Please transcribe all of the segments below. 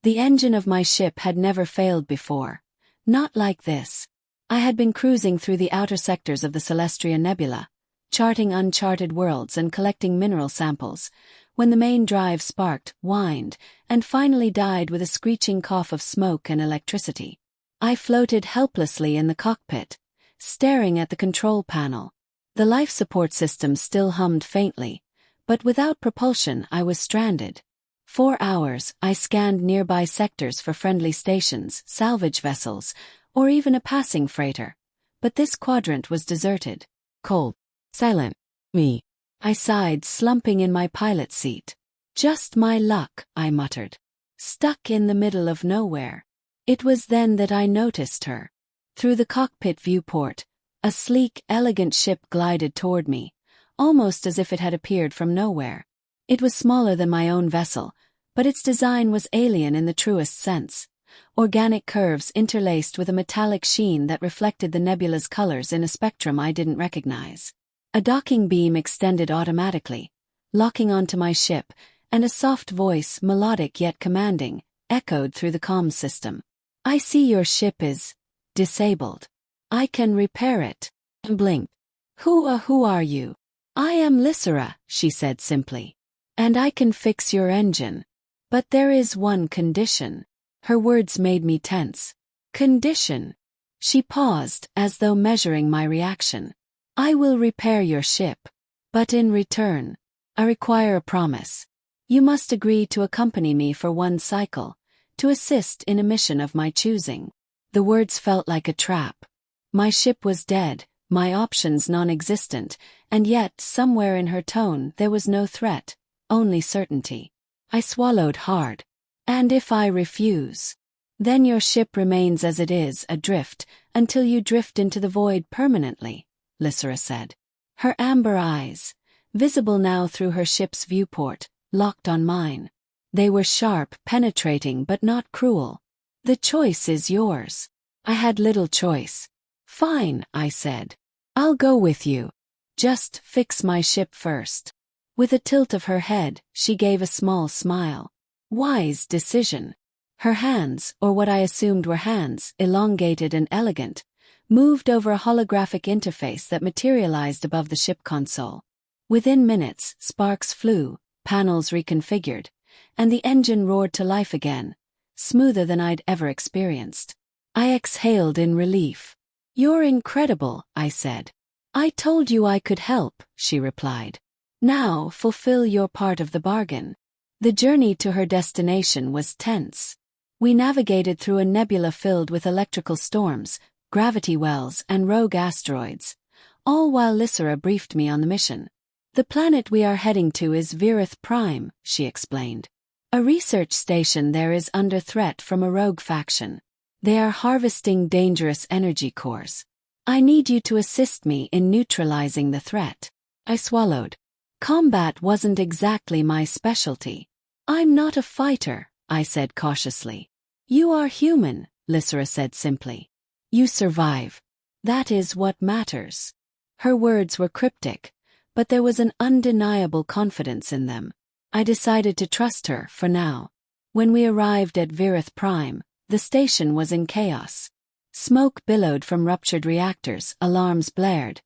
The engine of my ship had never failed before. Not like this. I had been cruising through the outer sectors of the Celestria Nebula, charting uncharted worlds and collecting mineral samples, when the main drive sparked, whined, and finally died with a screeching cough of smoke and electricity. I floated helplessly in the cockpit, staring at the control panel. The life support system still hummed faintly, but without propulsion I was stranded. For hours, I scanned nearby sectors for friendly stations, salvage vessels, or even a passing freighter. But this quadrant was deserted. Cold. Silent. Me. I sighed, slumping in my pilot seat. Just my luck, I muttered. Stuck in the middle of nowhere. It was then that I noticed her. Through the cockpit viewport, a sleek, elegant ship glided toward me, almost as if it had appeared from nowhere. It was smaller than my own vessel, but its design was alien in the truest sense. Organic curves interlaced with a metallic sheen that reflected the nebula's colors in a spectrum I didn't recognize. A docking beam extended automatically, locking onto my ship, and a soft voice, melodic yet commanding, echoed through the comms system. I see your ship is disabled. I can repair it. Blink. Who are you? I am Lysera, she said simply. And I can fix your engine. But there is one condition. Her words made me tense. Condition. She paused, as though measuring my reaction. I will repair your ship. But in return, I require a promise. You must agree to accompany me for one cycle, to assist in a mission of my choosing. The words felt like a trap. My ship was dead, my options non-existent, and yet, somewhere in her tone, there was no threat, only certainty. I swallowed hard. And if I refuse? Then your ship remains as it is, adrift, until you drift into the void permanently, Lysera said. Her amber eyes, visible now through her ship's viewport, locked on mine. They were sharp, penetrating, but not cruel. The choice is yours. I had little choice. Fine, I said. I'll go with you. Just fix my ship first. With a tilt of her head, she gave a small smile. Wise decision. Her hands, or what I assumed were hands, elongated and elegant, moved over a holographic interface that materialized above the ship console. Within minutes, sparks flew, panels reconfigured, and the engine roared to life again, smoother than I'd ever experienced. I exhaled in relief. You're incredible, I said. I told you I could help, she replied. Now fulfill your part of the bargain. The journey to her destination was tense. We navigated through a nebula filled with electrical storms, gravity wells, and rogue asteroids, all while Lysera briefed me on the mission. The planet we are heading to is Virith Prime, she explained. A research station there is under threat from a rogue faction. They are harvesting dangerous energy cores. I need you to assist me in neutralizing the threat. I swallowed. Combat wasn't exactly my specialty. I'm not a fighter, I said cautiously. You are human, Lysera said simply. You survive. That is what matters. Her words were cryptic, but there was an undeniable confidence in them. I decided to trust her for now. When we arrived at Virith Prime, the station was in chaos. Smoke billowed from ruptured reactors, alarms blared,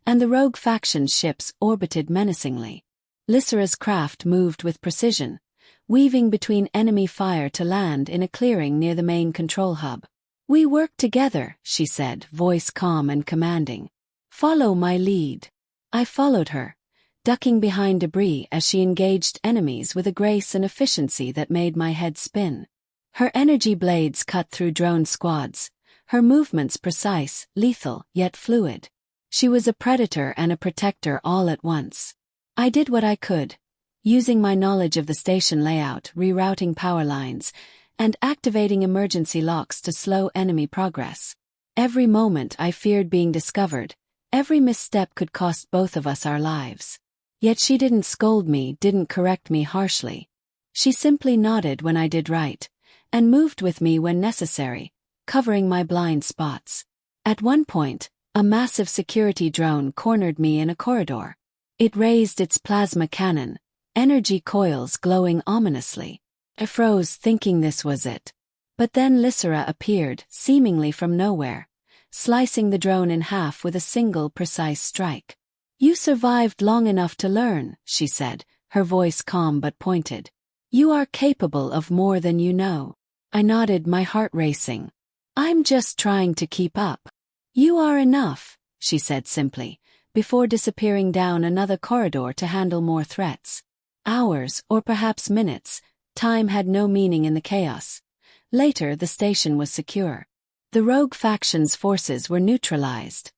and the rogue faction's ships orbited menacingly. Lysera's craft moved with precision, weaving between enemy fire to land in a clearing near the main control hub. We work together, she said, voice calm and commanding. Follow my lead. I followed her, ducking behind debris as she engaged enemies with a grace and efficiency that made my head spin. Her energy blades cut through drone squads, her movements precise, lethal, yet fluid. She was a predator and a protector all at once. I did what I could, using my knowledge of the station layout, rerouting power lines, and activating emergency locks to slow enemy progress. Every moment I feared being discovered, every misstep could cost both of us our lives. Yet she didn't scold me, didn't correct me harshly. She simply nodded when I did right, and moved with me when necessary, covering my blind spots. At one point, a massive security drone cornered me in a corridor. It raised its plasma cannon, energy coils glowing ominously. I froze, thinking this was it. But then Lysera appeared, seemingly from nowhere, slicing the drone in half with a single precise strike. "You survived long enough to learn," she said, her voice calm but pointed. "You are capable of more than you know." I nodded, my heart racing. "I'm just trying to keep up." "You are enough," she said simply, before disappearing down another corridor to handle more threats. Hours, or perhaps minutes, time had no meaning in the chaos. Later, the station was secure. The rogue faction's forces were neutralized.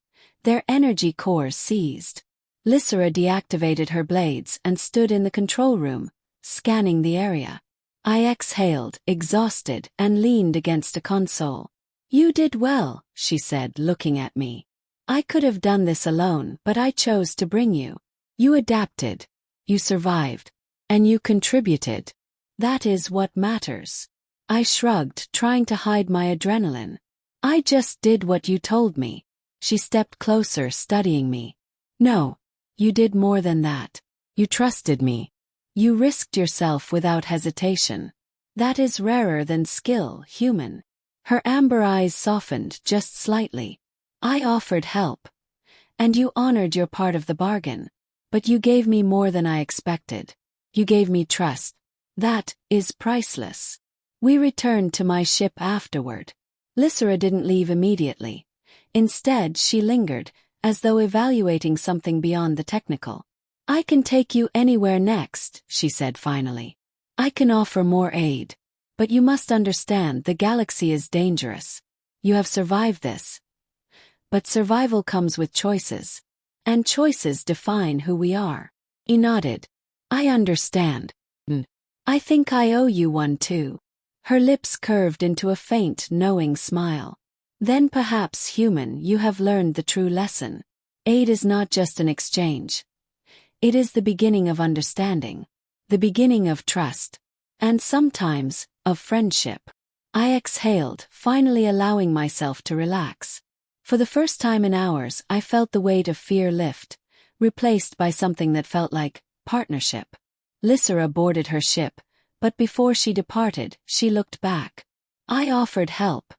Their energy cores seized. Lysera deactivated her blades and stood in the control room, scanning the area. I exhaled, exhausted, and leaned against a console. "You did well," she said, looking at me. "I could have done this alone, but I chose to bring you. You adapted. You survived. And you contributed. That is what matters." I shrugged, trying to hide my adrenaline. "I just did what you told me." She stepped closer, studying me. "No, you did more than that. You trusted me. You risked yourself without hesitation. That is rarer than skill, human." Her amber eyes softened just slightly. "I offered help. And you honored your part of the bargain. But you gave me more than I expected. You gave me trust. That is priceless." We returned to my ship afterward. Lysera didn't leave immediately. Instead, she lingered, as though evaluating something beyond the technical. "I can take you anywhere next," she said finally. "I can offer more aid. But you must understand, the galaxy is dangerous. You have survived this. But survival comes with choices. And choices define who we are." He nodded. "I understand. I think I owe you one too." Her lips curved into a faint, knowing smile. "Then perhaps, human, you have learned the true lesson. Aid is not just an exchange. It is the beginning of understanding. The beginning of trust. And sometimes, of friendship." I exhaled, finally allowing myself to relax. For the first time in hours, I felt the weight of fear lift, replaced by something that felt like partnership. Lysera boarded her ship, but before she departed, she looked back. "I offered help.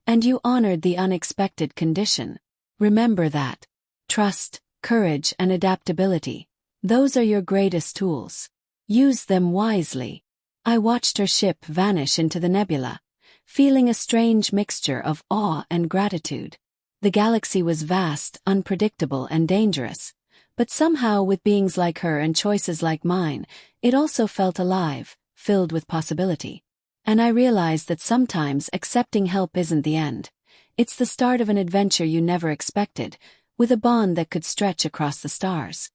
And you honored the unexpected condition. Remember that. Trust, courage, and adaptability. Those are your greatest tools. Use them wisely." I watched her ship vanish into the nebula, feeling a strange mixture of awe and gratitude. The galaxy was vast, unpredictable, and dangerous, but somehow, with beings like her and choices like mine, it also felt alive, filled with possibility. And I realized that sometimes accepting help isn't the end. It's the start of an adventure you never expected, with a bond that could stretch across the stars.